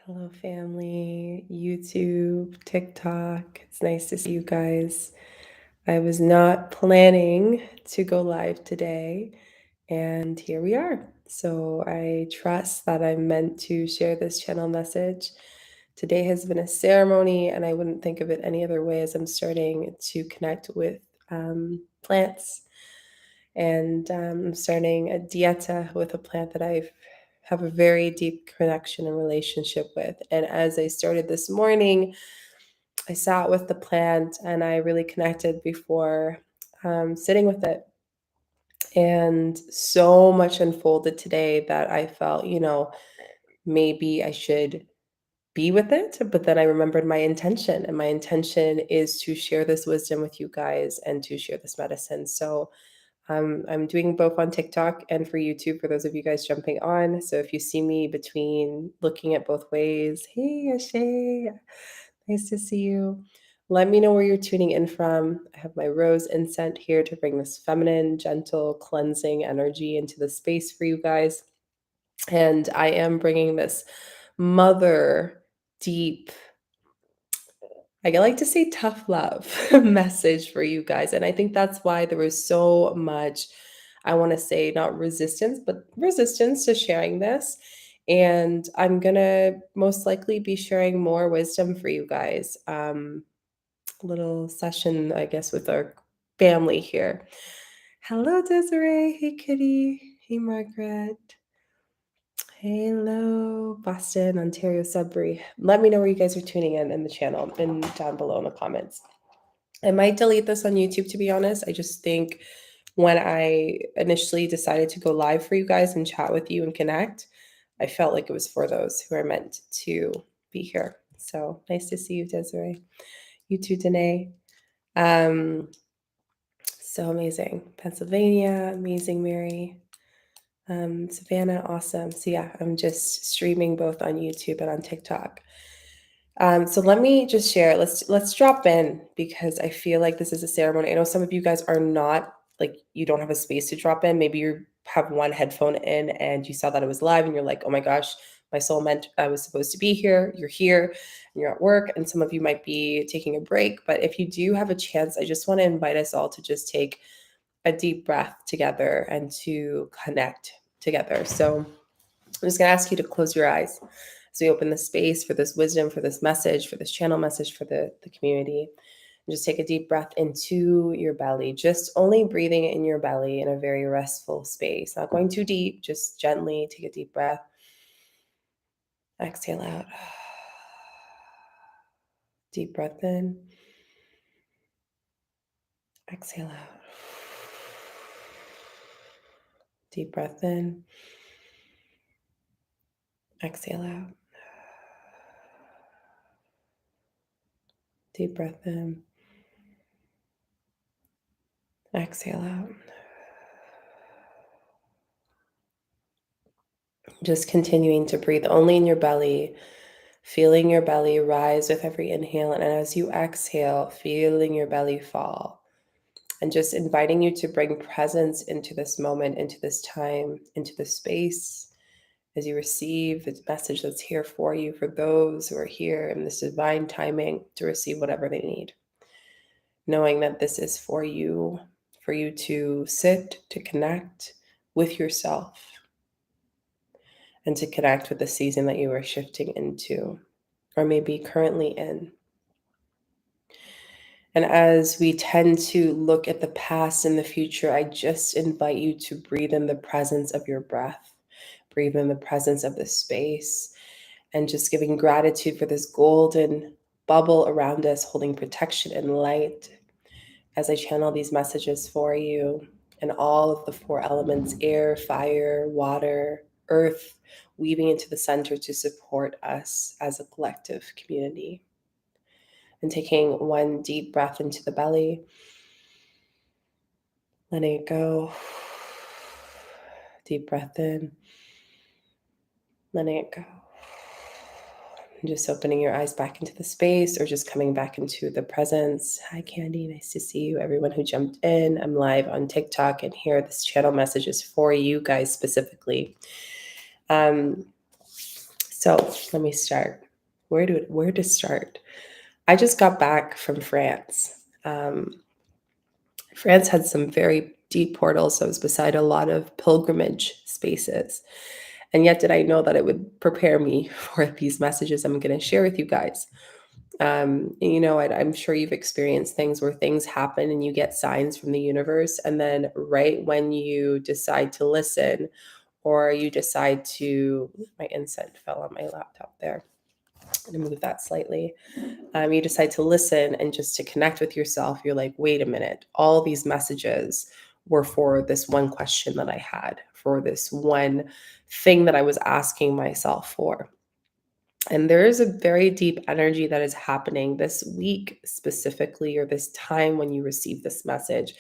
Hello, family, YouTube, TikTok. It's nice to see you guys. I was not planning to go live today, and here we are. So I trust that I'm meant to share this channel message. Today has been a ceremony, and I wouldn't think of it any other way as I'm starting to connect with plants. And I'm starting a dieta with a plant that I have a very deep connection and relationship with. And as I started this morning, I sat with the plant and I really connected before sitting with it. And so much unfolded today that I felt, maybe I should be with it. But then I remembered my intention, and my intention is to share this wisdom with you guys and to share this medicine. So I'm doing both on TikTok and for YouTube for those of you guys jumping on. So if you see me between looking at both ways, hey, Ashay, nice to see you. Let me know where you're tuning in from. I have my rose incense here to bring this feminine, gentle, cleansing energy into the space for you guys. And I am bringing this mother, deep, I like to say tough love message for you guys. And I think that's why there was so much, I want to say, not resistance, but resistance to sharing this. And I'm going to most likely be sharing more wisdom for you guys. Little session, I guess, with our family here. Hello, Desiree. Hey, Kitty. Hey, Margaret. Hello, Boston, Ontario, Sudbury. Let me know where you guys are tuning in the channel and down below in the comments. I might delete this on YouTube, to be honest. I just think when I initially decided to go live for you guys and chat with you and connect, I felt like it was for those who are meant to be here. So nice to see you, Desiree. You too, Danae. So amazing. Pennsylvania, amazing, Mary. Savannah, awesome. So yeah, I'm just streaming both on YouTube and on TikTok. So let me just share. Let's drop in because I feel like this is a ceremony. I know some of you guys are not like you don't have a space to drop in. Maybe you have one headphone in and you saw that it was live and you're like, oh my gosh, my soul meant I was supposed to be here. You're here and you're at work, and some of you might be taking a break. But if you do have a chance, I just want to invite us all to just take a deep breath together and to connect together. So I'm just going to ask you to close your eyes as we open the space for this wisdom, for this message, for this channel message for the community. And just take a deep breath into your belly, just only breathing in your belly in a very restful space, not going too deep, just gently take a deep breath. Exhale out. Deep breath in. Exhale out. Deep breath in. Exhale out. Deep breath in. Exhale out. Just continuing to breathe only in your belly, feeling your belly rise with every inhale. And as you exhale, feeling your belly fall. And just inviting you to bring presence into this moment, into this time, into this space as you receive the message that's here for you, for those who are here in this divine timing to receive whatever they need. Knowing that this is for you to sit, to connect with yourself, and to connect with the season that you are shifting into, or maybe currently in. And as we tend to look at the past and the future, I just invite you to breathe in the presence of your breath, breathe in the presence of the space, and just giving gratitude for this golden bubble around us, holding protection and light as I channel these messages for you, and all of the four elements, air, fire, water, earth, weaving into the center to support us as a collective community. And taking one deep breath into the belly, letting it go. Deep breath in, letting it go. And just opening your eyes back into the space or just coming back into the presence. Hi, Candy. Nice to see you. Everyone who jumped in. I'm live on TikTok, and here this channel message is for you guys specifically. So So let me start. Where to start? I just got back from France. France had some very deep portals, so I was beside a lot of pilgrimage spaces. And yet, did I know that it would prepare me for these messages I'm going to share with you guys? I'm sure you've experienced things where things happen and you get signs from the universe, and then right when you decide to listen, or you decide to, my incense fell on my laptop there. I'm going to move that slightly. You decide to listen and just to connect with yourself. You're like, wait a minute, all these messages were for this one question that I had, for this one thing that I was asking myself for. And there is a very deep energy that is happening this week specifically, or this time when you receive this message.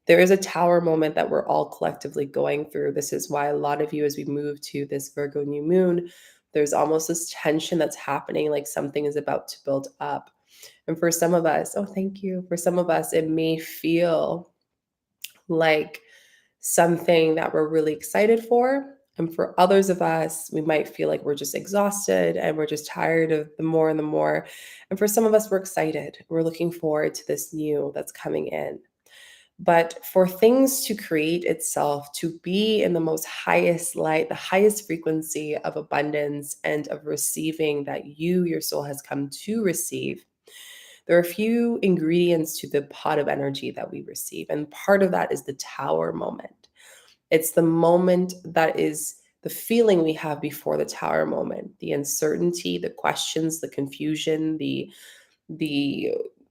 There is a tower moment that we're all collectively going through. This is why a lot of you, as we move to this Virgo new moon, there's almost this tension that's happening, like something is about to build up. And for some of us, oh, thank you. For some of us, it may feel like something that we're really excited for. And for others of us, we might feel like we're just exhausted and we're just tired of the more and the more. And for some of us, we're excited. We're looking forward to this new that's coming in. But for things to create itself, to be in the most highest light, the highest frequency of abundance and of receiving that your soul has come to receive, there are a few ingredients to the pot of energy that we receive. And part of that is the tower moment. It's the moment that is the feeling we have before the tower moment, the uncertainty, the questions, the confusion, the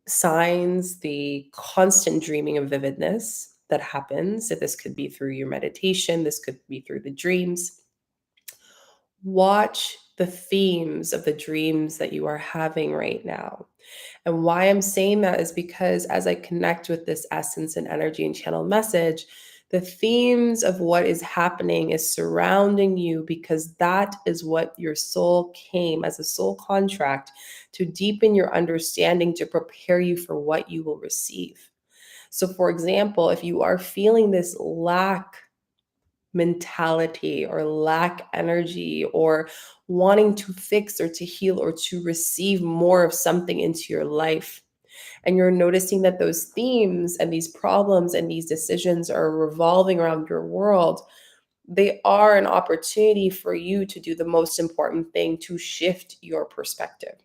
signs, the constant dreaming of vividness that happens. So this could be through your meditation, this could be through the dreams. Watch the themes of the dreams that you are having right now. And why I'm saying that is because as I connect with this essence and energy and channel message, the themes of what is happening is surrounding you, because that is what your soul came as a soul contract to deepen your understanding, to prepare you for what you will receive. So, for example, if you are feeling this lack mentality or lack energy, or wanting to fix or to heal or to receive more of something into your life, and you're noticing that those themes and these problems and these decisions are revolving around your world, they are an opportunity for you to do the most important thing, to shift your perspective.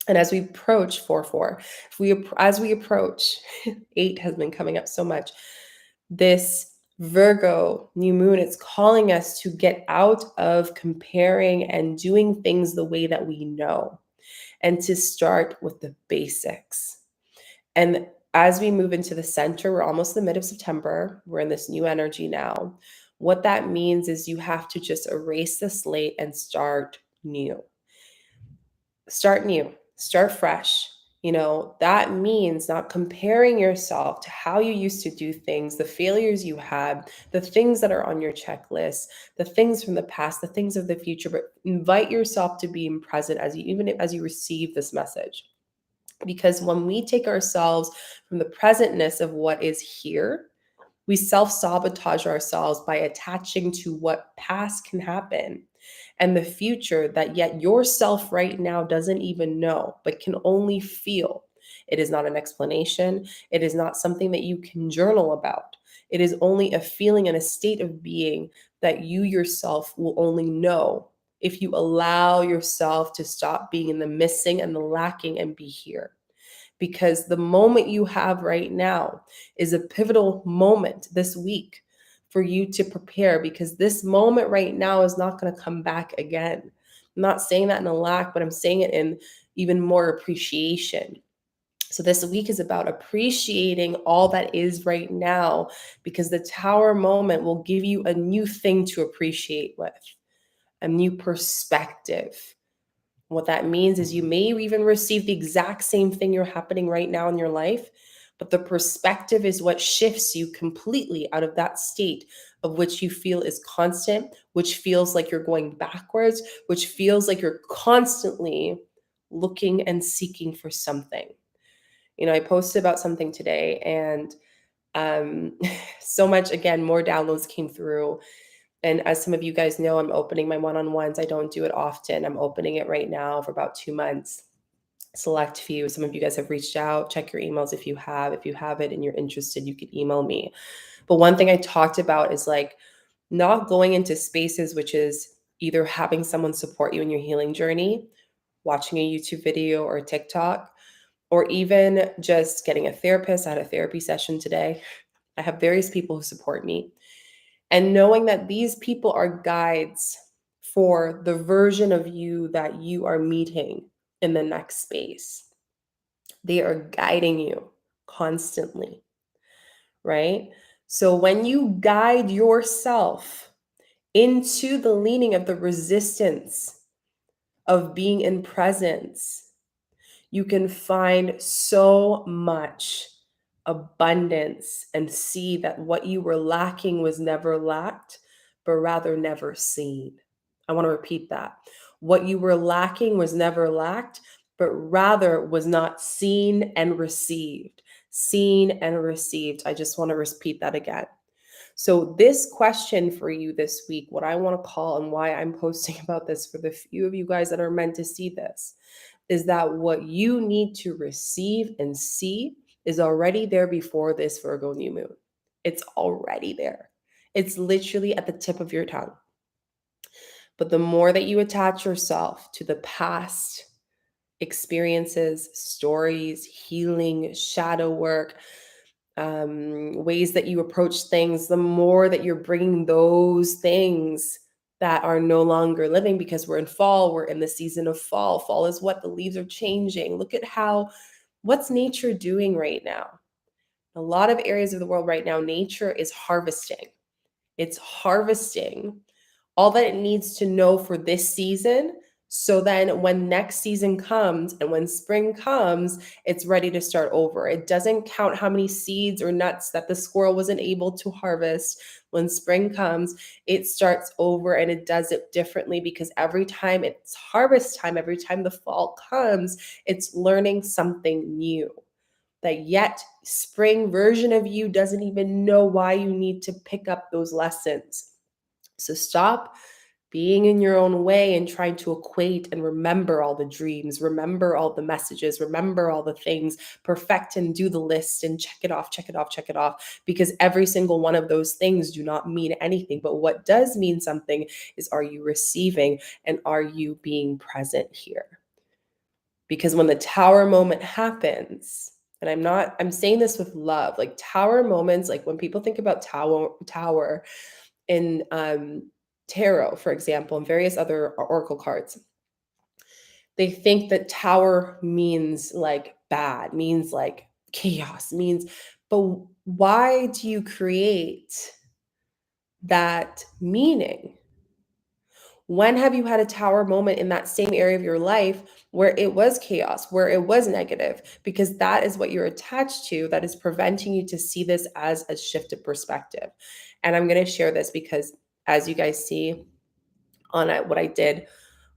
And as we approach 4-4, as we approach 8 has been coming up so much, this Virgo new moon, it's calling us to get out of comparing and doing things the way that we know, and to start with the basics. And as we move into the center, we're almost the mid of September. We're in this new energy now. What that means is you have to just erase the slate and start new. Start new, start fresh. That means not comparing yourself to how you used to do things, the failures you had, the things that are on your checklist, the things from the past, the things of the future, but invite yourself to be present even as you receive this message. Because when we take ourselves from the presentness of what is here, we self-sabotage ourselves by attaching to what past can happen and the future that yet yourself right now doesn't even know, but can only feel. It is not an explanation. It is not something that you can journal about. It is only a feeling and a state of being that you yourself will only know if you allow yourself to stop being in the missing and the lacking and be here. Because the moment you have right now is a pivotal moment this week for you to prepare, because this moment right now is not going to come back again. I'm not saying that in a lack, but I'm saying it in even more appreciation. So this week is about appreciating all that is right now, because the tower moment will give you a new thing to appreciate with, a new perspective. What that means is you may even receive the exact same thing you're happening right now in your life, but the perspective is what shifts you completely out of that state of which you feel is constant, which feels like you're going backwards, which feels like you're constantly looking and seeking for something. I posted about something today, and so much, again, more downloads came through. And as some of you guys know, I'm opening my one-on-ones. I don't do it often. I'm opening it right now for about 2 months. Select few. Some of you guys have reached out. Check your emails if you have. If you have it and you're interested, you can email me. But one thing I talked about is like not going into spaces, which is either having someone support you in your healing journey, watching a YouTube video or a TikTok, or even just getting a therapist. I had a therapy session today. I have various people who support me. And knowing that these people are guides for the version of you that you are meeting in the next space. They are guiding you constantly, right? So when you guide yourself into the leaning of the resistance of being in presence, you can find so much abundance and see that what you were lacking was never lacked, but rather never seen. I want to repeat that. What you were lacking was never lacked, but rather was not seen and received. Seen and received. I just want to repeat that again. So, this question for you this week, what I want to call and why I'm posting about this for the few of you guys that are meant to see this, is that what you need to receive and see is already there before this Virgo new moon. It's already there. It's literally at the tip of your tongue. But the more that you attach yourself to the past experiences, stories, healing, shadow work, ways that you approach things, the more that you're bringing those things that are no longer living, because we're in fall, we're in the season of fall. Fall is what the leaves are changing. Look at what's nature doing right now? A lot of areas of the world right now, nature is harvesting. It's harvesting all that it needs to know for this season. So then when next season comes and when spring comes, it's ready to start over. It doesn't count how many seeds or nuts that the squirrel wasn't able to harvest. When spring comes, it starts over and it does it differently, because every time it's harvest time, every time the fall comes, it's learning something new. That yet spring version of you doesn't even know why you need to pick up those lessons. So stop being in your own way and trying to equate and remember all the dreams, remember all the messages, remember all the things, perfect and do the list and check it off, check it off, check it off, because every single one of those things do not mean anything. But what does mean something is, are you receiving and are you being present here? Because when the tower moment happens, and I'm saying this with love, like tower moments, like when people think about tower in tarot, for example, and various other oracle cards, they think that tower means like bad, means like chaos, but why do you create that meaning? When have you had a tower moment in that same area of your life where it was chaos, where it was negative? Because that is what you're attached to, that is preventing you to see this as a shift of perspective. And I'm going to share this because, as you guys see on what I did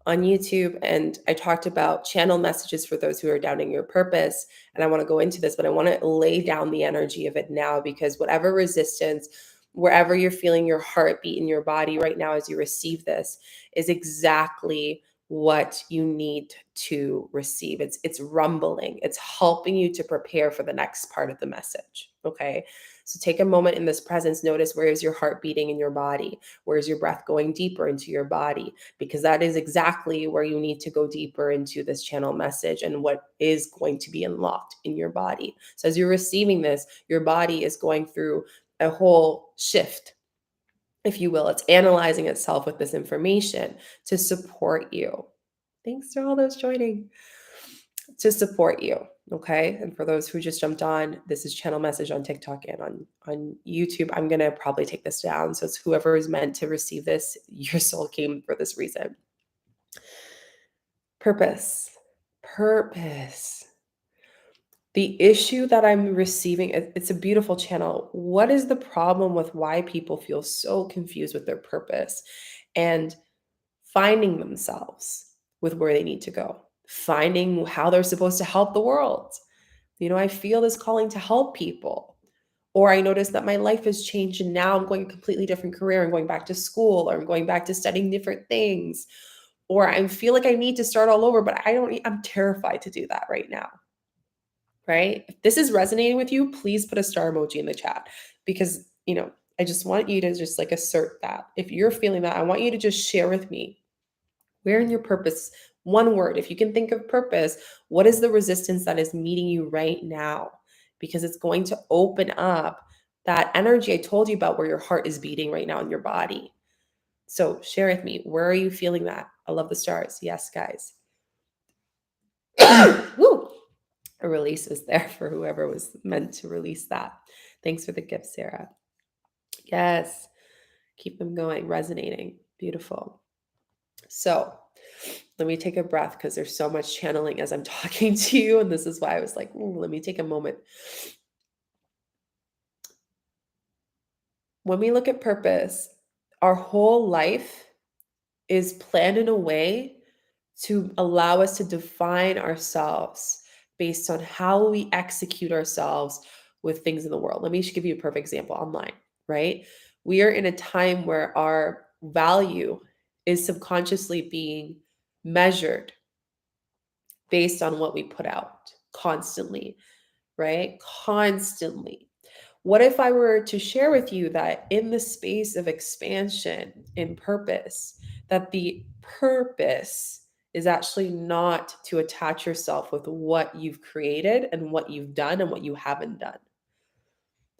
on YouTube, and I talked about channel messages for those who are doubting your purpose. And I want to go into this, but I want to lay down the energy of it now, because whatever resistance, wherever you're feeling your heartbeat in your body right now as you receive this, is exactly what you need to receive. It's rumbling. It's helping you to prepare for the next part of the message. Okay. So take a moment in this presence. Notice, where is your heart beating in your body? Where is your breath going deeper into your body? Because that is exactly where you need to go deeper into this channel message and what is going to be unlocked in your body. So as you're receiving this, your body is going through a whole shift, if you will. It's analyzing itself with this information to support you. Thanks to all those joining. To support you. Okay. And for those who just jumped on, this is channel message on TikTok and on YouTube. I'm going to probably take this down. So it's whoever is meant to receive this, your soul came for this reason. Purpose. Purpose. The issue that I'm receiving, it's a beautiful channel. What is the problem with why people feel so confused with their purpose and finding themselves with where they need to go, finding how they're supposed to help the world? I feel this calling to help people. Or I noticed that my life has changed and now I'm going a completely different career. I'm going back to school, or I'm going back to studying different things. Or I feel like I need to start all over, but I'm terrified to do that right now. Right? If this is resonating with you, please put a star emoji in the chat, because, I just want you to just like assert that. If you're feeling that, I want you to just share with me, where in your purpose, one word, if you can think of purpose, what is the resistance that is meeting you right now? Because it's going to open up that energy I told you about, where your heart is beating right now in your body. So share with me, where are you feeling that? I love the stars. Yes, guys. Woo! A release was there for whoever was meant to release that. Thanks for the gift, Sarah. Yes. Keep them going, resonating. Beautiful. So let me take a breath, because there's so much channeling as I'm talking to you. And this is why I was like, let me take a moment. When we look at purpose, our whole life is planned in a way to allow us to define ourselves based on how we execute ourselves with things in the world. Let me just give you a perfect example online, right? We are in a time where our value is subconsciously being measured based on what we put out constantly, right? Constantly. What if I were to share with you that in the space of expansion in purpose, that the purpose is actually not to attach yourself with what you've created and what you've done and what you haven't done.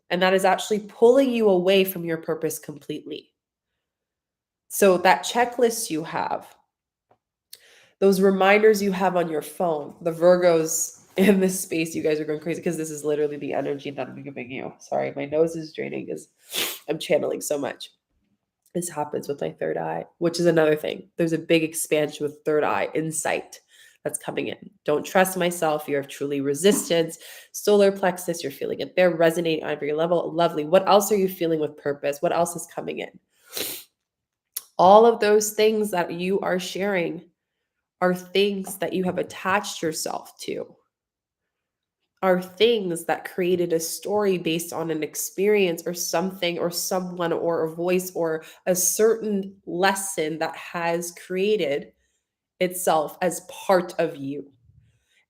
And that is actually pulling you away from your purpose completely. So that checklist you have, those reminders you have on your phone, the Virgos in this space, you guys are going crazy, because this is literally the energy that I'm giving you. Sorry, my nose is draining because I'm channeling so much. This happens with my third eye, which is another thing. There's a big expansion with third eye insight that's coming in. Don't trust myself. You're truly resistance, solar plexus. You're feeling it there, resonating on every level. Lovely. What else are you feeling with purpose? What else is coming in? All of those things that you are sharing are things that you have attached yourself to, are things that created a story based on an experience or something or someone or a voice or a certain lesson that has created itself as part of you.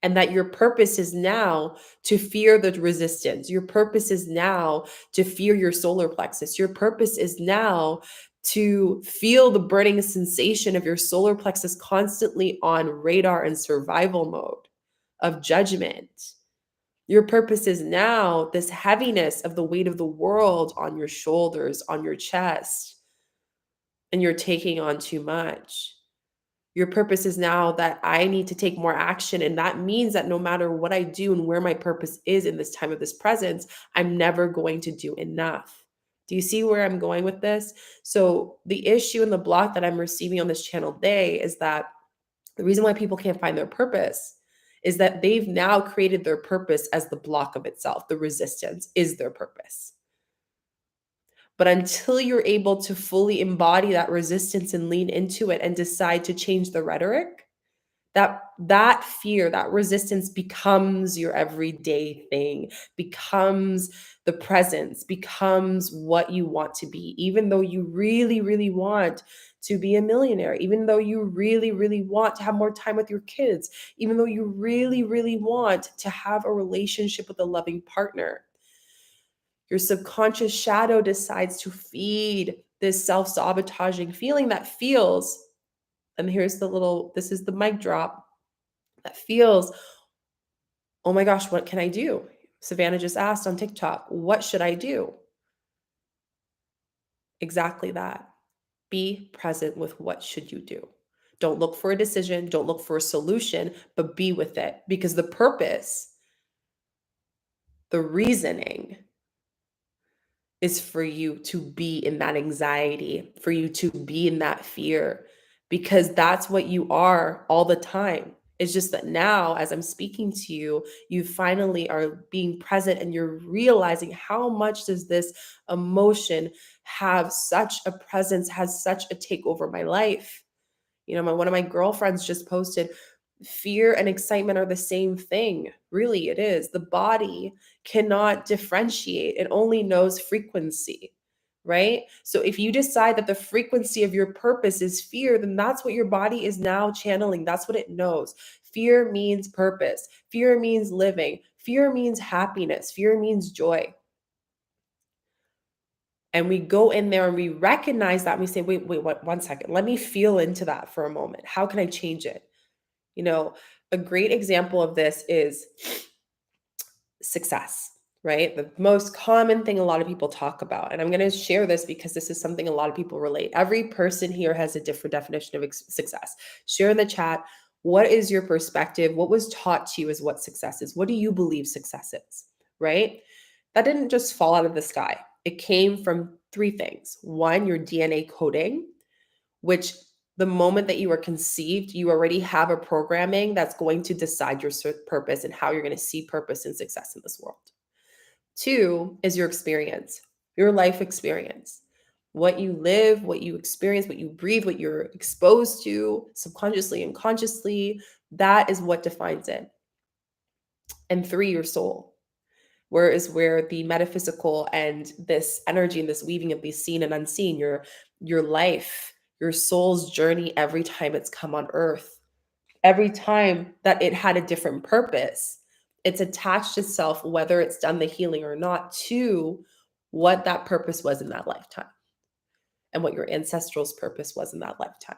And that your purpose is now to fear the resistance. Your purpose is now to fear your solar plexus. Your purpose is now to feel the burning sensation of your solar plexus constantly on radar and survival mode of judgment. Your purpose is now this heaviness of the weight of the world on your shoulders, on your chest, and you're taking on too much. Your purpose is now that I need to take more action. And that means that no matter what I do and where my purpose is in this time of this presence, I'm never going to do enough. Do you see where I'm going with this? So the issue and the block that I'm receiving on this channel today is that the reason why people can't find their purpose is that they've now created their purpose as the block of itself. The resistance is their purpose. But until you're able to fully embody that resistance and lean into it and decide to change the rhetoric, that fear, that resistance becomes your everyday thing, becomes the presence, becomes what you want to be, even though you really, really want to be a millionaire, even though you really, really want to have more time with your kids, even though you really, really want to have a relationship with a loving partner. Your subconscious shadow decides to feed this self-sabotaging feeling that feels, and this is the mic drop, that feels, oh my gosh, what can I do? Savannah just asked on TikTok, what should I do? Exactly that. Be present with what should you do. Don't look for a decision. Don't look for a solution, but be with it, because the purpose, the reasoning is for you to be in that anxiety, for you to be in that fear, because that's what you are all the time. It's just that now, as I'm speaking to you, you finally are being present and you're realizing how much does this emotion have such a presence, has such a take over my life. One of my girlfriends just posted, Fear and excitement are the same thing. Really, it is. The body cannot differentiate, it only knows frequency, right? So if you decide that the frequency of your purpose is fear, then that's what your body is now channeling. That's what it knows. Fear means purpose, fear means living, fear means happiness, fear means joy. And we go in there and we recognize that and we say, wait, 1 second. Let me feel into that for a moment. How can I change it? You know, a great example of this is success, right? The most common thing a lot of people talk about. And I'm going to share this because this is something a lot of people relate. Every person here has a different definition of success. Share in the chat. What is your perspective? What was taught to you as what success is? What do you believe success is, right? That didn't just fall out of the sky. It came from three things. One, your DNA coding, which the moment that you are conceived, you already have a programming that's going to decide your purpose and how you're going to see purpose and success in this world. Two is your experience, your life experience, what you live, what you experience, what you breathe, what you're exposed to subconsciously and consciously. That is what defines it. And three, your soul. Where the metaphysical and this energy and this weaving of the seen and unseen, your life, your soul's journey every time it's come on earth, every time that it had a different purpose, it's attached itself, whether it's done the healing or not, to what that purpose was in that lifetime and what your ancestral's purpose was in that lifetime.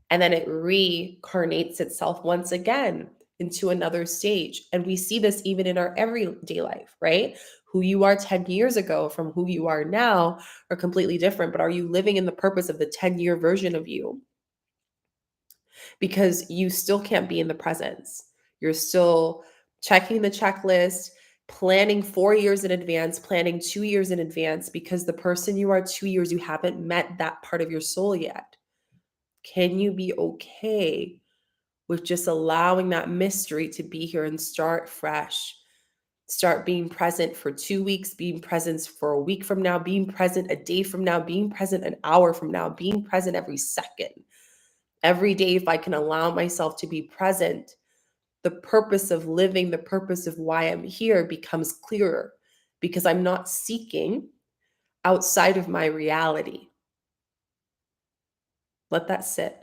And then it reincarnates itself once again into another stage. And we see this even in our everyday life, right? Who you are 10 years ago from who you are now are completely different. But are you living in the purpose of the 10-year version of you? Because you still can't be in the presence. You're still checking the checklist, planning 4 years in advance, planning 2 years in advance, because the person you are 2 years, you haven't met that part of your soul yet. Can you be okay with just allowing that mystery to be here and start fresh? Start being present for 2 weeks, being present for a week from now, being present a day from now, being present an hour from now, being present every second. Every day, if I can allow myself to be present, the purpose of living, the purpose of why I'm here becomes clearer, because I'm not seeking outside of my reality. Let that sit.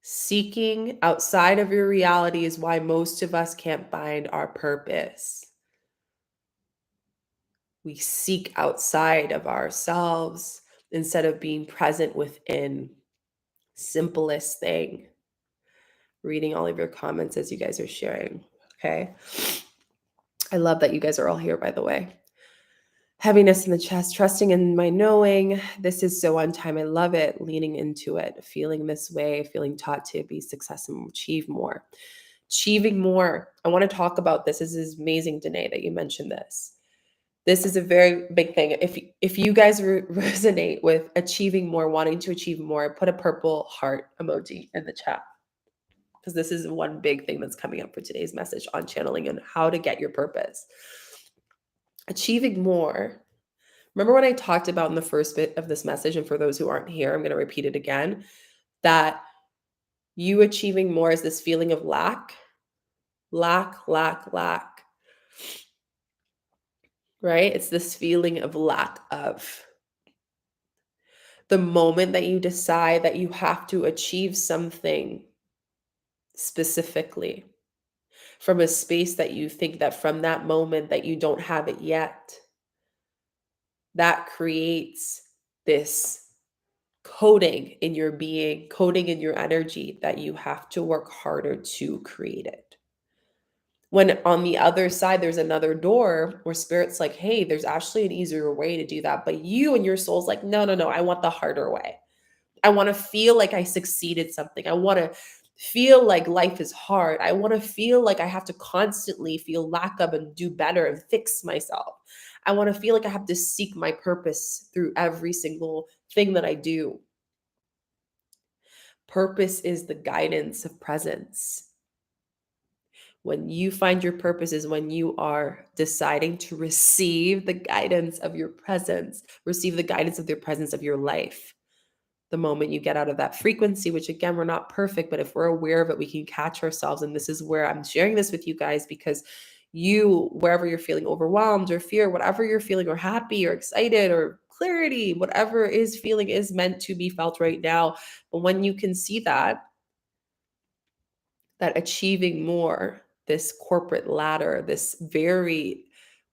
Seeking outside of your reality is why most of us can't find our purpose. We seek outside of ourselves instead of being present within. Simplest thing. Reading all of your comments as you guys are sharing. Okay. I love that you guys are all here, by the way. Heaviness in the chest, trusting in my knowing. This is so on time. I love it. Leaning into it, feeling this way, feeling taught to be successful and achieve more. Achieving more. I want to talk about this. This is amazing, Danae, that you mentioned this. This is a very big thing. If you guys resonate with achieving more, wanting to achieve more, put a purple heart emoji in the chat, because this is one big thing that's coming up for today's message on channeling and how to get your purpose. Achieving more. Remember when I talked about in the first bit of this message, and for those who aren't here, I'm going to repeat it again, that you achieving more is this feeling of lack, right? It's this feeling of lack of. The moment that you decide that you have to achieve something specifically from a space that you think that from that moment that you don't have it yet, that creates this coding in your being, coding in your energy that you have to work harder to create it. When on the other side, there's another door where spirit's like, hey, there's actually an easier way to do that. But you and your soul's like, no, I want the harder way. I want to feel like I succeeded something. I want to feel like life is hard. I want to feel like I have to constantly feel lack of and do better and fix myself. I want to feel like I have to seek my purpose through every single thing that I do. Purpose is the guidance of presence. When you find your purpose is when you are deciding to receive the guidance of your presence, receive the guidance of the presence of your life. the moment you get out of that frequency, which again, we're not perfect, but if we're aware of it, we can catch ourselves. And this is where I'm sharing this with you guys, because you, wherever you're feeling overwhelmed or fear, whatever you're feeling, or happy or excited or clarity, whatever is feeling is meant to be felt right now. But when you can see that achieving more, this corporate ladder, this very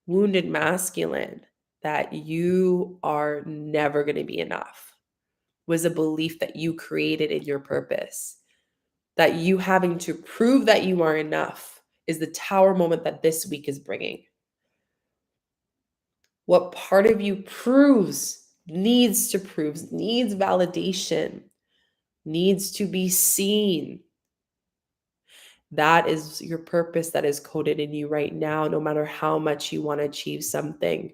wounded masculine, that you are never going to be enough, was a belief that you created in your purpose. That you having to prove that you are enough is the tower moment that this week is bringing. What part of you needs validation, needs to be seen. That is your purpose that is coded in you right now, no matter how much you want to achieve something.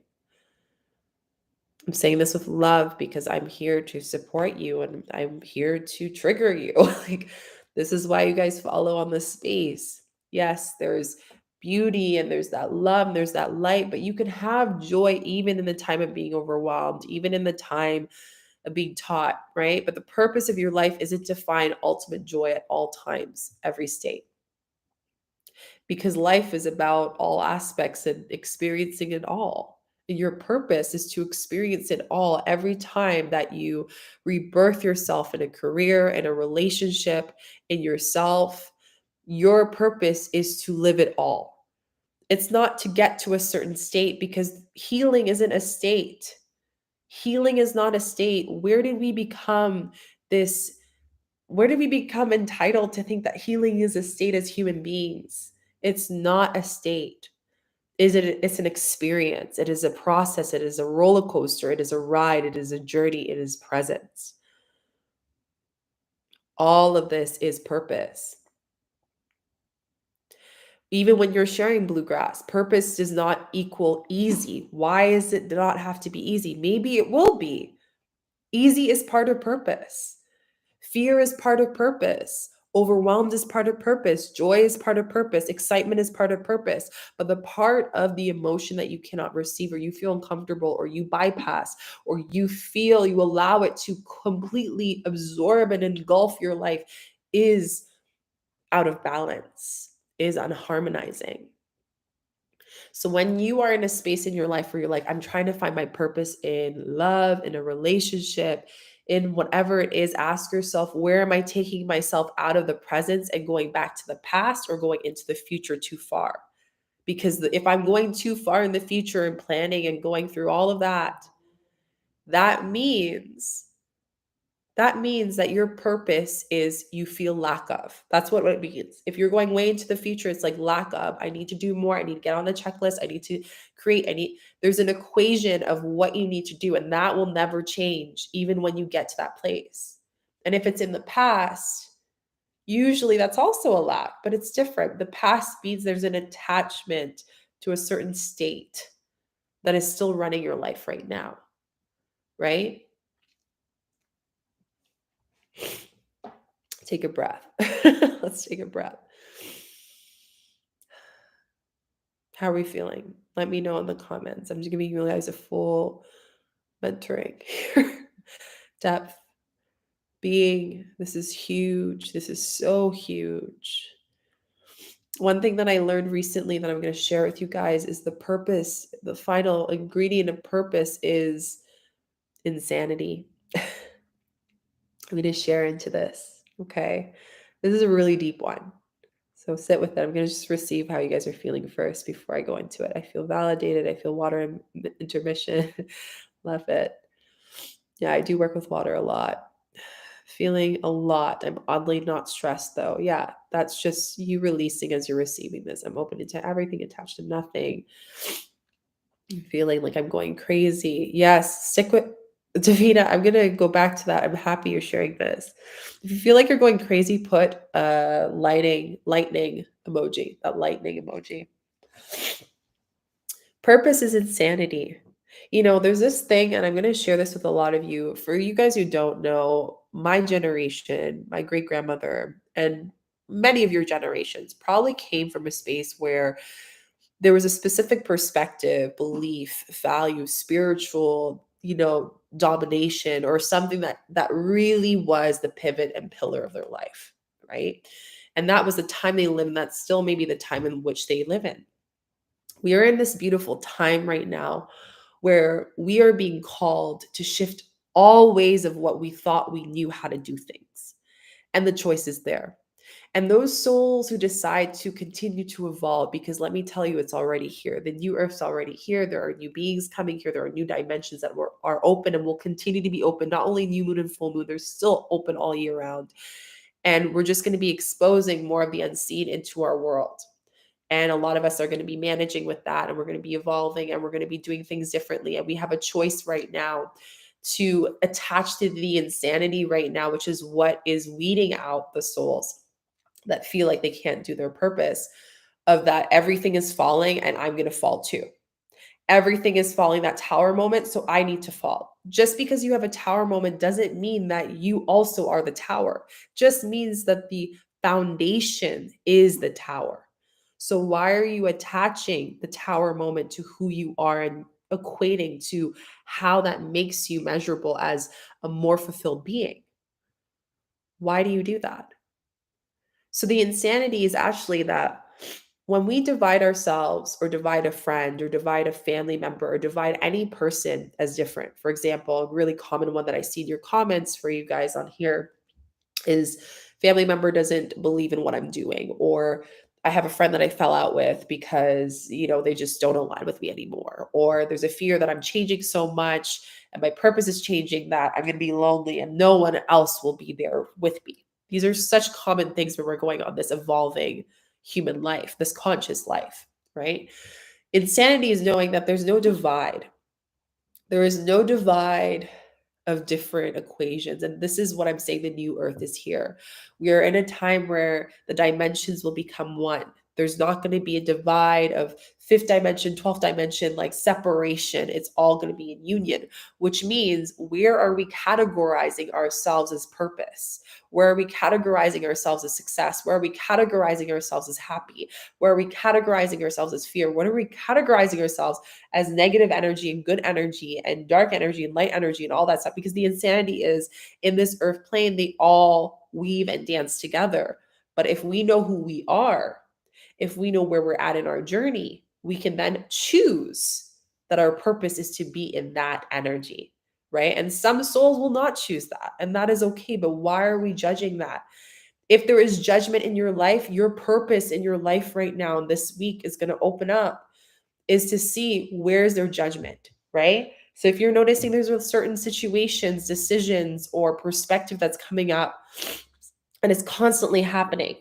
I'm saying this with love because I'm here to support you and I'm here to trigger you. Like, this is why you guys follow on this space. Yes, there's beauty and there's that love and there's that light, but you can have joy even in the time of being overwhelmed, even in the time of being taught, right? But the purpose of your life isn't to find ultimate joy at all times, every state. Because life is about all aspects and experiencing it all. And your purpose is to experience it all every time that you rebirth yourself in a career, in a relationship, in yourself. Your purpose is to live it all. It's not to get to a certain state, because healing isn't a state. Healing is not a state. Where did we become entitled to think that healing is a state as human beings? It's not a state. It's an experience. It is a process. It is a roller coaster. It is a ride. It is a journey. It is presence. All of this is purpose. Even when you're sharing bluegrass, purpose does not equal easy. Why does it not have to be easy? Maybe it will be. Easy is part of purpose. Fear is part of purpose. Overwhelmed is part of purpose. Joy is part of purpose. Excitement is part of purpose. But the part of the emotion that you cannot receive, or you feel uncomfortable, or you bypass, or you allow it to completely absorb and engulf your life, is out of balance, is unharmonizing. So when you are in a space in your life where you're like, I'm trying to find my purpose in love, in a relationship, in whatever it is, ask yourself, where am I taking myself out of the presence and going back to the past, or going into the future too far? Because if I'm going too far in the future and planning and going through all of that, that means that your purpose is you feel lack of. That's what it means. If you're going way into the future, it's like lack of. I need to do more. I need to get on the checklist. I need to there's an equation of what you need to do, and that will never change, even when you get to that place. And if it's in the past, usually that's also a lack, but it's different. The past means there's an attachment to a certain state that is still running your life right now, right? Take a breath. Let's take a breath. How are we feeling? Let me know in the comments. I'm just giving you guys a full mentoring here. Depth, being, this is huge. This is so huge. One thing that I learned recently that I'm going to share with you guys is the purpose. The final ingredient of purpose is insanity. I'm going to share into this. Okay. This is a really deep one. So sit with it. I'm going to just receive how you guys are feeling first before I go into it. I feel validated. I feel water intermission. Love it. Yeah, I do work with water a lot. Feeling a lot. I'm oddly not stressed though. Yeah, that's just you releasing as you're receiving this. I'm open to everything, attached to nothing. I'm feeling like I'm going crazy. Yes, stick with Davina. I'm going to go back to that. I'm happy you're sharing this. If you feel like you're going crazy, put a lightning emoji, that lightning emoji. Purpose is insanity. You know, there's this thing, and I'm going to share this with a lot of you. For you guys who don't know, my generation, my great grandmother, and many of your generations probably came from a space where there was a specific perspective, belief, value, spiritual, domination or something that really was the pivot and pillar of their life, right? And that was the time they lived, and that's still maybe the time in which they live in. We are in this beautiful time right now where we are being called to shift all ways of what we thought we knew how to do things. And the choice is there. And those souls who decide to continue to evolve, because let me tell you, it's already here. The new earth's already here. There are new beings coming here. There are new dimensions that are open and will continue to be open. Not only new moon and full moon, they're still open all year round. And we're just going to be exposing more of the unseen into our world. And a lot of us are going to be managing with that, and we're going to be evolving, and we're going to be doing things differently. And we have a choice right now to attach to the insanity right now, which is what is weeding out the souls that feel like they can't do their purpose, of that everything is falling and I'm going to fall too. Everything is falling, that tower moment, so I need to fall. Just because you have a tower moment doesn't mean that you also are the tower. Just means that the foundation is the tower. So why are you attaching the tower moment to who you are and equating to how that makes you measurable as a more fulfilled being? Why do you do that? So the insanity is actually that when we divide ourselves or divide a friend or divide a family member or divide any person as different, for example, a really common one that I see in your comments for you guys on here is family member doesn't believe in what I'm doing, or I have a friend that I fell out with because, they just don't align with me anymore, or there's a fear that I'm changing so much and my purpose is changing that I'm going to be lonely and no one else will be there with me. These are such common things when we're going on this evolving human life, this conscious life, right? Insanity is knowing that there's no divide. There is no divide of different equations. And this is what I'm saying, the new earth is here. We are in a time where the dimensions will become one. There's not going to be a divide of fifth dimension, 12th dimension, like separation. It's all going to be in union, which means where are we categorizing ourselves as purpose? Where are we categorizing ourselves as success? Where are we categorizing ourselves as happy? Where are we categorizing ourselves as fear? What are we categorizing ourselves as negative energy and good energy and dark energy and light energy and all that stuff? Because the insanity is in this earth plane, they all weave and dance together. But if we know who we are, if we know where we're at in our journey, we can then choose that our purpose is to be in that energy, right? And some souls will not choose that, and that is okay. But why are we judging that? If there is judgment in your life, your purpose in your life right now, this week is going to open up, is to see where's their judgment, right? So if you're noticing there's certain situations, decisions, or perspective that's coming up and it's constantly happening,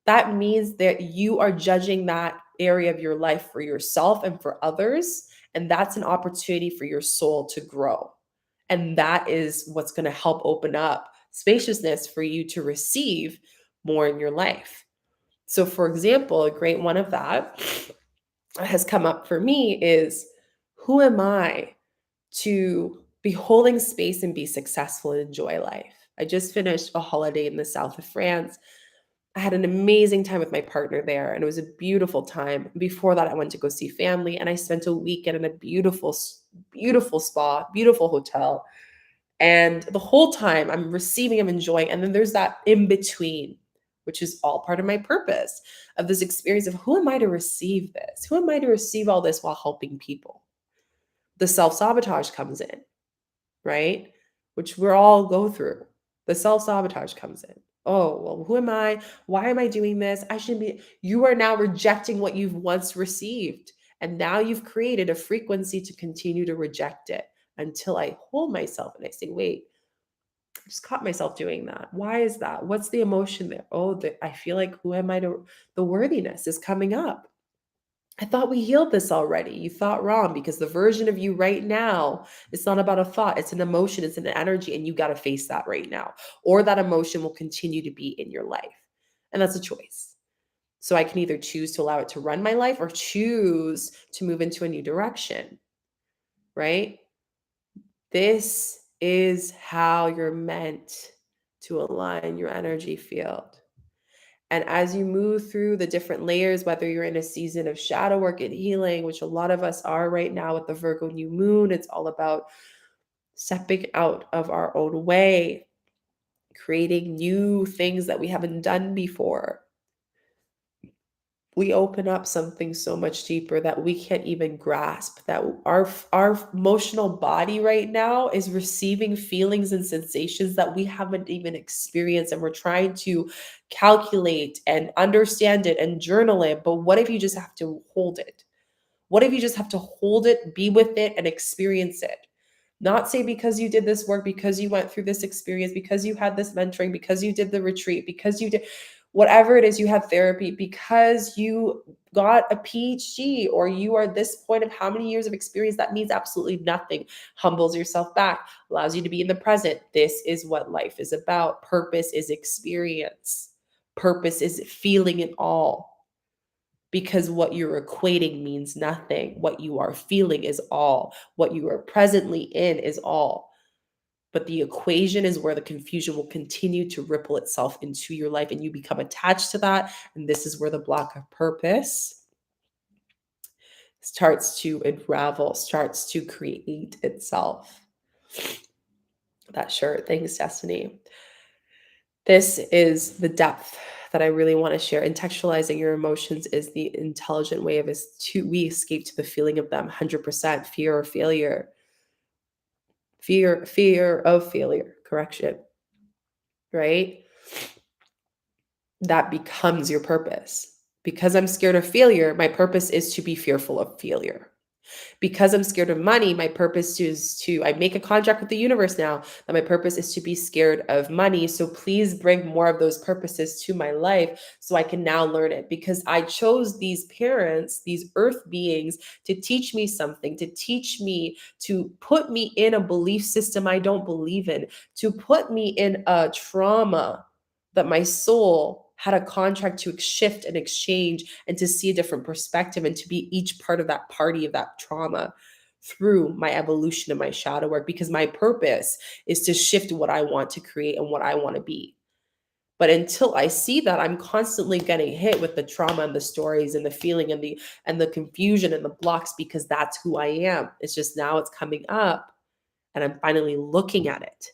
that means that you are judging that area of your life for yourself and for others. And that's an opportunity for your soul to grow. And that is what's going to help open up spaciousness for you to receive more in your life. So, for example, a great one of that has come up for me is, who am I to be holding space and be successful and enjoy life? I just finished a holiday in the south of France. I had an amazing time with my partner there, and it was a beautiful time. Before that, I went to go see family, and I spent a weekend in a beautiful, beautiful spa, beautiful hotel. And the whole time I'm receiving, I'm enjoying. And then there's that in between, which is all part of my purpose of this experience of, who am I to receive this? Who am I to receive all this while helping people? The self-sabotage comes in, right? Which we're all go through. The self-sabotage comes in. Oh, well, who am I? Why am I doing this? I shouldn't be. You are now rejecting what you've once received. And now you've created a frequency to continue to reject it, until I hold myself and I say, wait, I just caught myself doing that. Why is that? What's the emotion there? Oh, I feel like, who am I to? The worthiness is coming up. I thought we healed this already. You thought wrong, because the version of you right now, it's not about a thought, it's an emotion, it's an energy, and you got to face that right now. Or that emotion will continue to be in your life. And that's a choice. So I can either choose to allow it to run my life or choose to move into a new direction, right? This is how you're meant to align your energy field. And as you move through the different layers, whether you're in a season of shadow work and healing, which a lot of us are right now with the Virgo new moon, it's all about stepping out of our own way, creating new things that we haven't done before. We open up something so much deeper that we can't even grasp, that our emotional body right now is receiving feelings and sensations that we haven't even experienced, and we're trying to calculate and understand it and journal it. But what if you just have to hold it? What if you just have to hold it, be with it, and experience it? Not say because you did this work, because you went through this experience, because you had this mentoring, because you did the retreat, because you did whatever it is, you had therapy, because you got a PhD, or you are this point of how many years of experience. That means absolutely nothing. Humbles yourself back, allows you to be in the present. This is what life is about. Purpose is experience. Purpose is feeling it all. Because what you're equating means nothing. What you are feeling is all. What you are presently in is all. But the equation is where the confusion will continue to ripple itself into your life, and you become attached to that. And this is where the block of purpose starts to unravel, starts to create itself. That shirt, thanks, Destiny. This is the depth that I really want to share. Contextualizing your emotions is the intelligent way of us to we escape to the feeling of them. 100% fear or failure. Fear of failure, correction, right? That becomes your purpose. Because I'm scared of failure, my purpose is to be fearful of failure. Because I'm scared of money, my purpose is to, I make a contract with the universe now, that my purpose is to be scared of money. So please bring more of those purposes to my life so I can now learn it. Because I chose these parents, these earth beings, to teach me something, to teach me, to put me in a belief system I don't believe in, to put me in a trauma that my soul had a contract to shift and exchange, and to see a different perspective, and to be each part of that party of that trauma through my evolution and my shadow work, because my purpose is to shift what I want to create and what I want to be. But until I see that, I'm constantly getting hit with the trauma and the stories and the feeling and the confusion and the blocks, because that's who I am. It's just now it's coming up and I'm finally looking at it.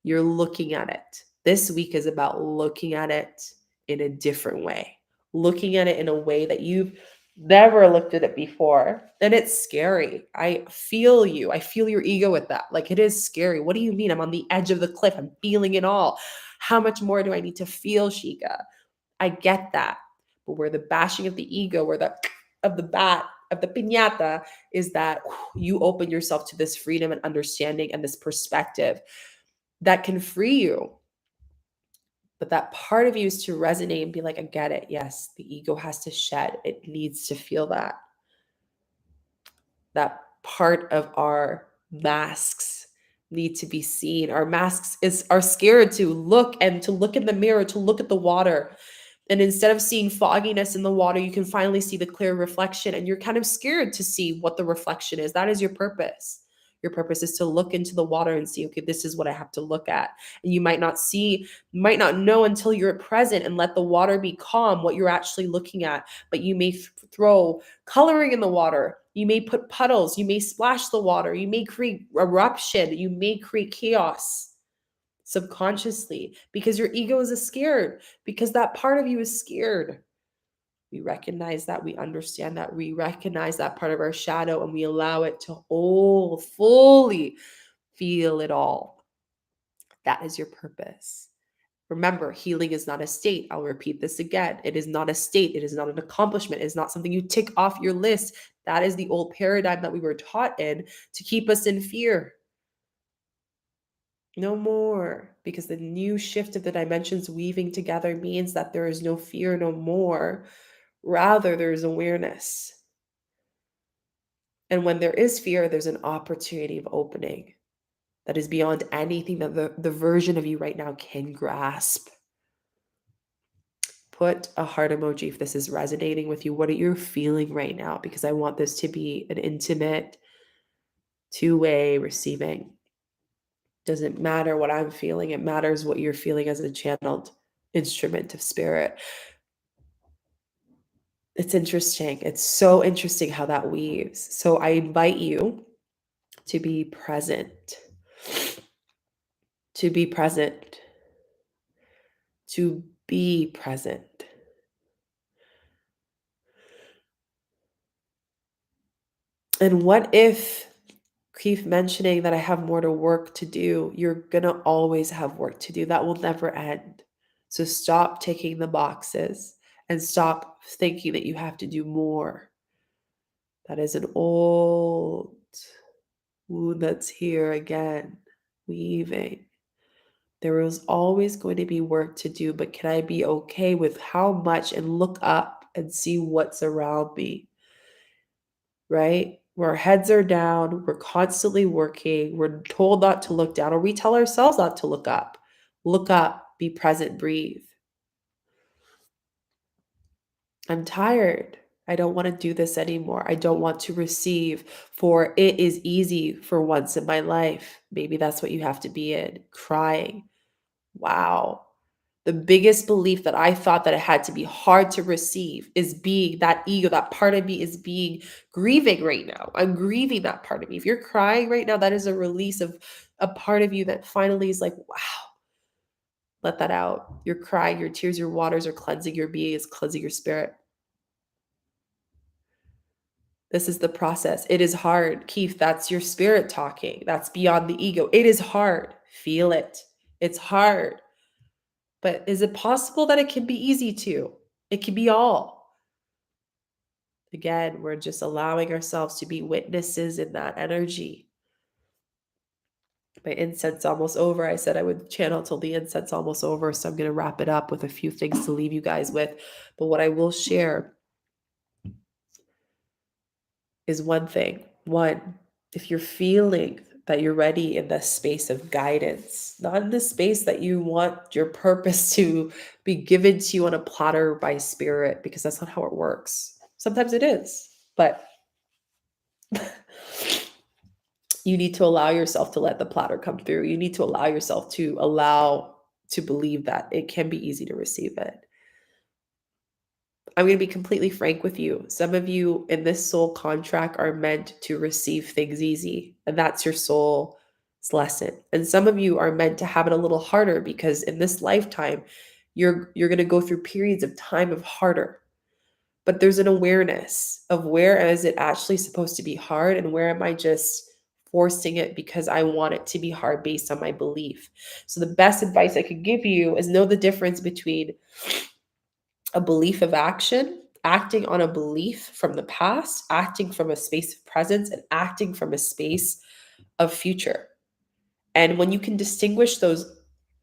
You're looking at it. This week is about looking at it in a different way, looking at it in a way that you've never looked at it before. And it's scary. I feel you. I feel your ego with that. Like, it is scary. What do you mean? I'm on the edge of the cliff. I'm feeling it all. How much more do I need to feel, Shika? I get that. But where the bashing of the ego, where the of the bat, of the piñata, is that you open yourself to this freedom and understanding and this perspective that can free you. But that part of you is to resonate and be like, I get it. Yes, the ego has to shed. It needs to feel that. That part of our masks need to be seen. Our masks are scared to look, and to look in the mirror, to look at the water. And instead of seeing fogginess in the water, you can finally see the clear reflection. And you're kind of scared to see what the reflection is. That is your purpose. Your purpose is to look into the water and see, okay, this is what I have to look at. And you might not see, might not know until you're present and let the water be calm what you're actually looking at. But you may throw coloring in the water. You may put puddles. You may splash the water. You may create eruption. You may create chaos subconsciously, because your ego is scared, because that part of you is scared. We recognize that, we understand that, we recognize that part of our shadow, and we allow it to fully feel it all. That is your purpose. Remember, healing is not a state. I'll repeat this again. It is not a state. It is not an accomplishment. It is not something you tick off your list. That is the old paradigm that we were taught in to keep us in fear. No more, because the new shift of the dimensions weaving together means that there is no fear no more. Rather, there is awareness. And when there is fear, there's an opportunity of opening that is beyond anything that the version of you right now can grasp. Put a heart emoji if this is resonating with you. What are you feeling right now? Because I want this to be an intimate, two-way receiving. Doesn't matter what I'm feeling. It matters what you're feeling as a channeled instrument of spirit. It's interesting. It's so interesting how that weaves. So I invite you to be present, to be present, to be present. And what if, keep mentioning that I have more to work to do, you're going to always have work to do. That will never end. So stop ticking the boxes and stop thinking that you have to do more. That is an old wound that's here again, weaving. There is always going to be work to do, but can I be okay with how much and look up and see what's around me? Right? Where our heads are down, we're constantly working, we're told not to look down, or we tell ourselves not to look up. Look up, be present, breathe. I'm tired. I don't want to do this anymore. I don't want to receive, for it is easy for once in my life. Maybe that's what you have to be in, crying. Wow. The biggest belief that I thought that it had to be hard to receive is being that ego, that part of me is being grieving right now. I'm grieving that part of me. If you're crying right now, that is a release of a part of you that finally is like, wow, let that out. You're crying, your tears, your waters are cleansing your being, is cleansing your spirit. This is the process. It is hard. Keith, that's your spirit talking. That's beyond the ego. It is hard. Feel it. It's hard. But is it possible that it can be easy too? It can be all. Again, we're just allowing ourselves to be witnesses in that energy. My incense almost over. I said I would channel till the incense almost over. So I'm going to wrap it up with a few things to leave you guys with. But what I will share is one thing. One, if you're feeling that you're ready in the space of guidance, not in the space that you want your purpose to be given to you on a platter by spirit, because that's not how it works. Sometimes it is, but you need to allow yourself to let the platter come through. You need to allow yourself to believe that it can be easy to receive it. I'm going to be completely frank with you. Some of you in this soul contract are meant to receive things easy, and that's your soul's lesson. And some of you are meant to have it a little harder, because in this lifetime, you're going to go through periods of time of harder. But there's an awareness of where is it actually supposed to be hard, and where am I just forcing it because I want it to be hard based on my belief. So the best advice I could give you is know the difference between a belief of action, acting on a belief from the past, acting from a space of presence, and acting from a space of future. And when you can distinguish those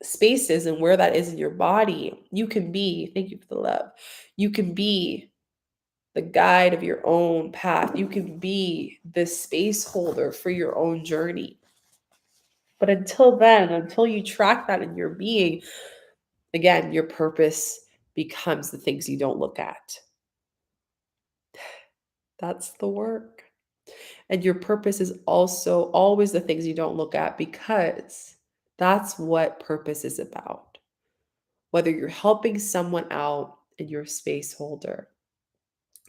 spaces and where that is in your body, you can be, thank you for the love, you can be the guide of your own path. You can be the space holder for your own journey. But until then, until you track that in your being, again, your purpose becomes the things you don't look at. That's the work. And your purpose is also always the things you don't look at, because that's what purpose is about. Whether you're helping someone out and you're a space holder,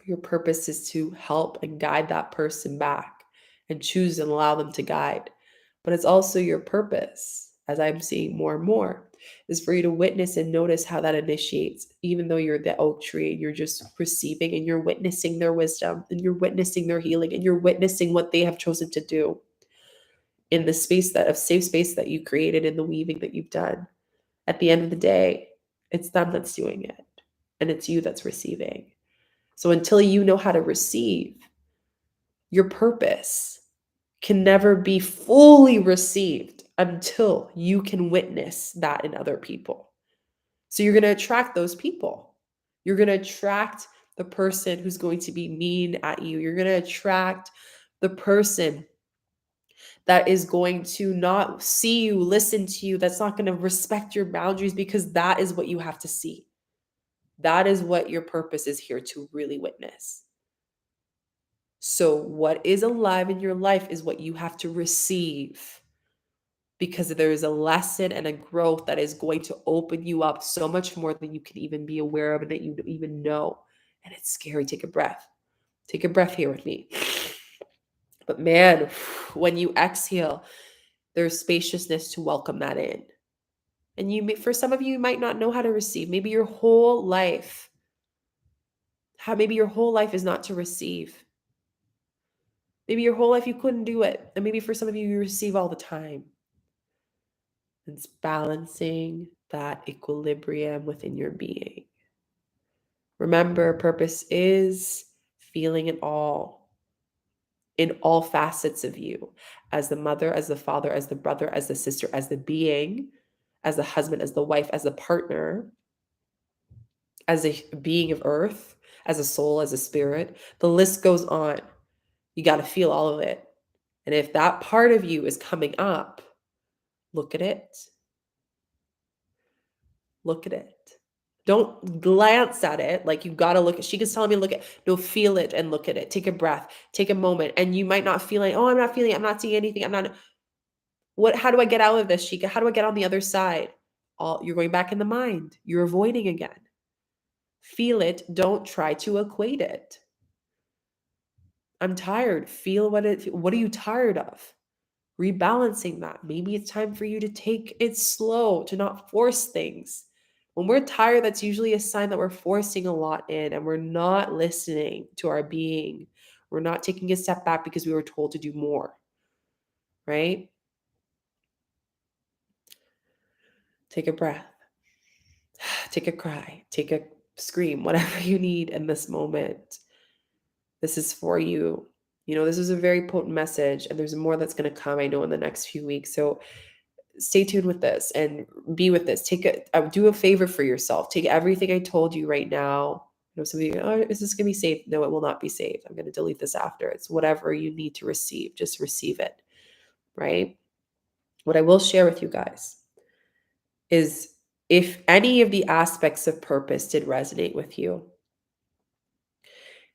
your purpose is to help and guide that person back and choose and allow them to guide. But it's also your purpose, as I'm seeing more and more, is for you to witness and notice how that initiates, even though you're the oak tree and you're just receiving and you're witnessing their wisdom and you're witnessing their healing and you're witnessing what they have chosen to do in the space, that of safe space that you created, in the weaving that you've done. At the end of the day, it's them that's doing it, and it's you that's receiving. So until you know how to receive, your purpose can never be fully received until you can witness that in other people. So you're going to attract those people. You're going to attract the person who's going to be mean at you. You're going to attract the person that is going to not see you, listen to you, that's not going to respect your boundaries, because that is what you have to see. That is what your purpose is here to really witness. So what is alive in your life is what you have to receive, because there is a lesson and a growth that is going to open you up so much more than you can even be aware of and that you don't even know. And it's scary. Take a breath. Take a breath here with me. But man, when you exhale, there's spaciousness to welcome that in. And for some of you, you might not know how to receive. Maybe your whole life, maybe your whole life is not to receive. Maybe your whole life you couldn't do it. And maybe for some of you, you receive all the time. It's balancing that equilibrium within your being. Remember, purpose is feeling it all, in all facets of you, as the mother, as the father, as the brother, as the sister, as the being, as the husband, as the wife, as the partner, as a being of earth, as a soul, as a spirit. The list goes on. You got to feel all of it. And if that part of you is coming up, look at it. Look at it. Don't glance at it like you got to look at. Shika's telling me to look at. No, feel it and look at it. Take a breath. Take a moment. And you might not feel like, oh, I'm not feeling it. I'm not seeing anything. I'm not. How do I get out of this, Shika? How do I get on the other side? You're going back in the mind. You're avoiding again. Feel it. Don't try to equate it. I'm tired. Feel what are you tired of? Rebalancing that. Maybe it's time for you to take it slow, to not force things. When we're tired, that's usually a sign that we're forcing a lot in and we're not listening to our being. We're not taking a step back because we were told to do more, right? Take a breath. Take a cry. Take a scream, whatever you need in this moment. This is for you. You know, this is a very potent message, and there's more that's going to come, I know, in the next few weeks. So stay tuned with this and be with this. Do a favor for yourself. Take everything I told you right now. You know, some of you, oh, is this going to be saved? No, it will not be saved. I'm going to delete this after. It's whatever you need to receive. Just receive it, right? What I will share with you guys is if any of the aspects of purpose did resonate with you,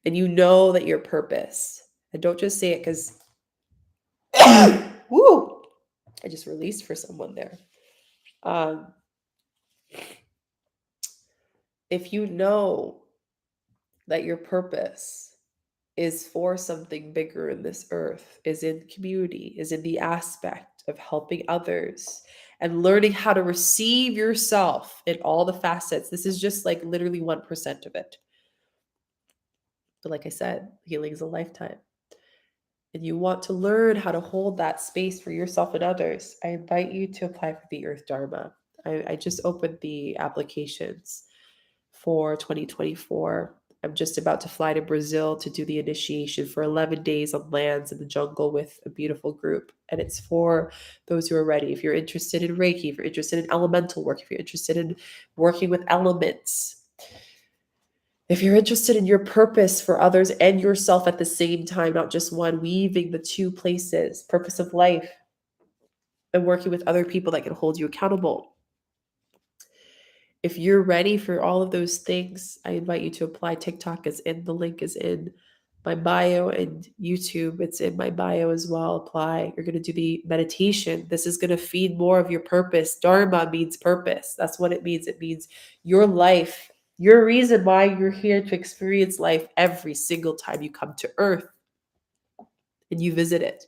and you know that your purpose, and don't just say it because, woo, I just released for someone there. If you know that your purpose is for something bigger in this earth, is in community, is in the aspect of helping others and learning how to receive yourself in all the facets. This is just like literally 1% of it. But like I said, healing is a lifetime. And you want to learn how to hold that space for yourself and others, I invite you to apply for the Earth Dharma. I just opened the applications for 2024. I'm just about to fly to Brazil to do the initiation for 11 days on lands in the jungle with a beautiful group. And it's for those who are ready. If you're interested in Reiki, if you're interested in elemental work, if you're interested in working with elements, if you're interested in your purpose for others and yourself at the same time, not just one, weaving the two places, purpose of life, and working with other people that can hold you accountable. If you're ready for all of those things, I invite you to apply. TikTok is in, the link is in my bio, and YouTube, it's in my bio as well. Apply. You're going to do the meditation. This is going to feed more of your purpose. Dharma means purpose. That's what it means. It means your life, your reason why you're here to experience life every single time you come to Earth and you visit it.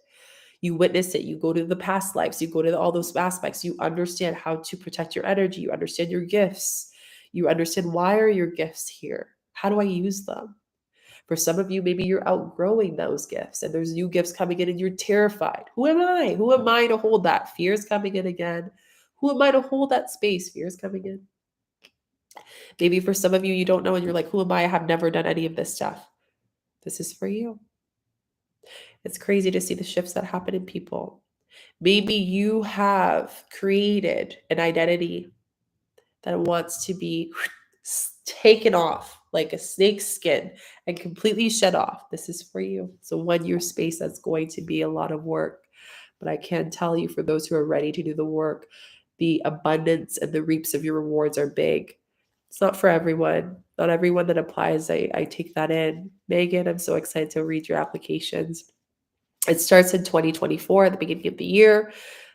You witness it. You go to the past lives. You go to all those aspects. You understand how to protect your energy. You understand your gifts. You understand, why are your gifts here? How do I use them? For some of you, maybe you're outgrowing those gifts and there's new gifts coming in and you're terrified. Who am I? Who am I to hold that? Fear is coming in again. Who am I to hold that space? Fear is coming in. Maybe for some of you, you don't know and you're like, who am I? I have never done any of this stuff. This is for you. It's crazy to see the shifts that happen in people. Maybe you have created an identity that wants to be taken off like a snake's skin and completely shed off. This is for you. It's a 1-year space that's going to be a lot of work. But I can tell you, for those who are ready to do the work, the abundance and the reaps of your rewards are big. It's not for everyone. Not everyone that applies, I take that in. Megan, I'm so excited to read your applications. It starts in 2024 at the beginning of the year.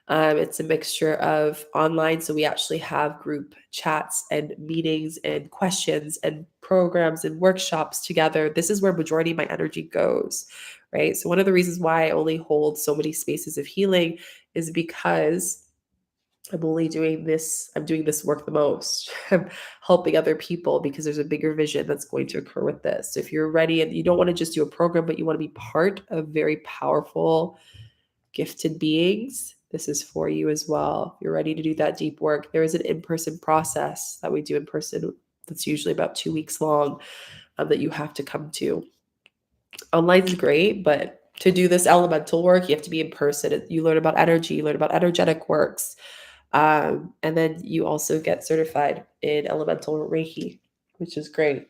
It's a mixture of online, so we actually have group chats and meetings and questions and programs and workshops together. This is where majority of my energy goes, right? So one of the reasons why I only hold so many spaces of healing is because I'm doing this work the most. I'm helping other people because there's a bigger vision that's going to occur with this. So if you're ready and you don't want to just do a program, but you want to be part of very powerful, gifted beings, this is for you as well. If you're ready to do that deep work, there is an in-person process that we do in person that's usually about 2 weeks long, that you have to come to. Online's great, but to do this elemental work, you have to be in person. You learn about energy, you learn about energetic works. And then you also get certified in elemental Reiki, which is great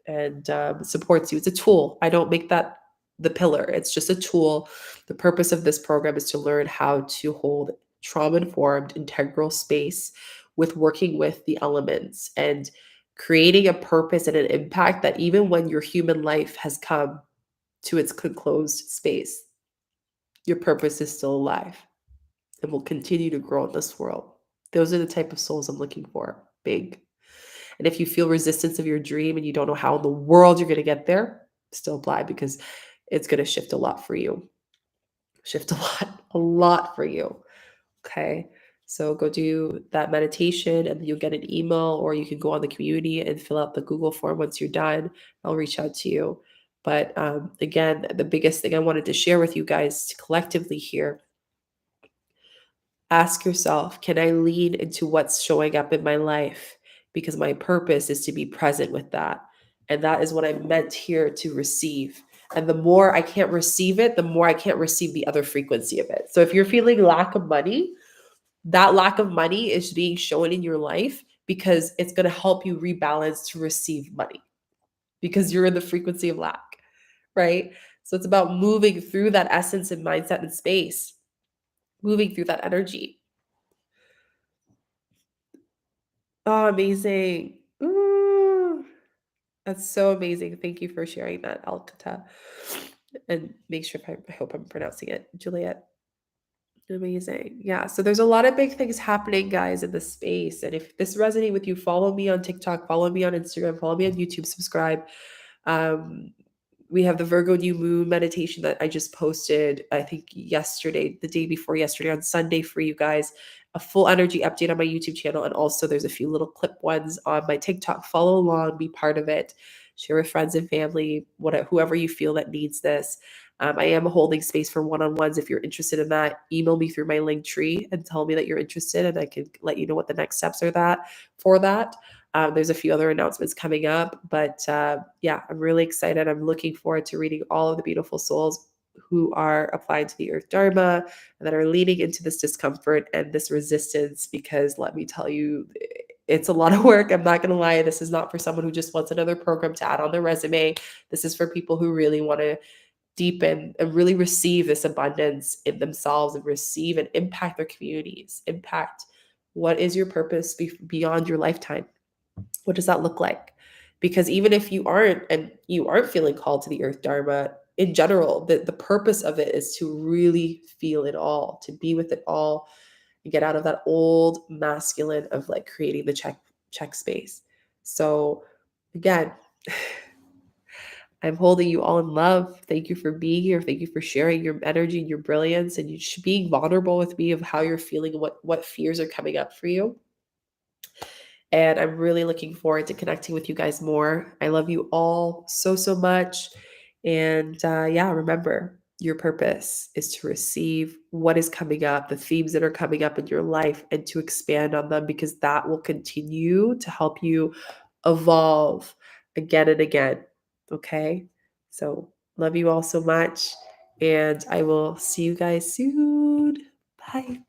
and supports you. It's a tool. I don't make that the pillar. It's just a tool. The purpose of this program is to learn how to hold trauma-informed integral space with working with the elements and creating a purpose and an impact that even when your human life has come to its closed space, your purpose is still alive and will continue to grow in this world. Those are the type of souls I'm looking for. Big. And if you feel resistance of your dream and you don't know how in the world you're going to get there, still apply because it's going to shift a lot for you. Shift a lot for you. Okay. So go do that meditation and you'll get an email, or you can go on the community and fill out the Google form once you're done. I'll reach out to you. But again, the biggest thing I wanted to share with you guys collectively here, ask yourself, can I lean into what's showing up in my life? Because my purpose is to be present with that. And that is what I'm meant here to receive. And the more I can't receive it, the more I can't receive the other frequency of it. So if you're feeling lack of money, that lack of money is being shown in your life because it's going to help you rebalance to receive money because you're in the frequency of lack, right? So it's about moving through that essence and mindset and space, moving through that energy. Oh, amazing. Ooh, that's so amazing. Thank you for sharing that, Alkata. And make sure if I hope I'm pronouncing it, Juliet. Amazing. Yeah. So there's a lot of big things happening, guys, in this space. And if this resonates with you, follow me on TikTok, follow me on Instagram, follow me on YouTube, subscribe. Um, we have the Virgo new moon meditation that I just posted, I think yesterday, the day before yesterday on Sunday for you guys, a full energy update on my YouTube channel. And also there's a few little clip ones on my TikTok. Follow along, be part of it, share with friends and family, whoever you feel that needs this. I am holding space for one-on-ones. If you're interested in that, email me through my link tree and tell me that you're interested, and I can let you know what the next steps are for that. There's a few other announcements coming up, but yeah, I'm really excited. I'm looking forward to reading all of the beautiful souls who are applying to the Earth Dharma and that are leaning into this discomfort and this resistance, because let me tell you, it's a lot of work. I'm not going to lie. This is not for someone who just wants another program to add on their resume. This is for people who really want to deepen and really receive this abundance in themselves and receive and impact their communities. Impact, what is your purpose beyond your lifetime? What does that look like? Because even if you aren't feeling called to the Earth Dharma in general, the purpose of it is to really feel it all, to be with it all, and get out of that old masculine of like creating the check space. So again, I'm holding you all in love. Thank you for being here. Thank you for sharing your energy and your brilliance, and you being vulnerable with me of how you're feeling and what fears are coming up for you. And I'm really looking forward to connecting with you guys more. I love you all so, so much. And yeah, remember, your purpose is to receive what is coming up, the themes that are coming up in your life, and to expand on them, because that will continue to help you evolve again and again. Okay? So, love you all so much. And I will see you guys soon. Bye.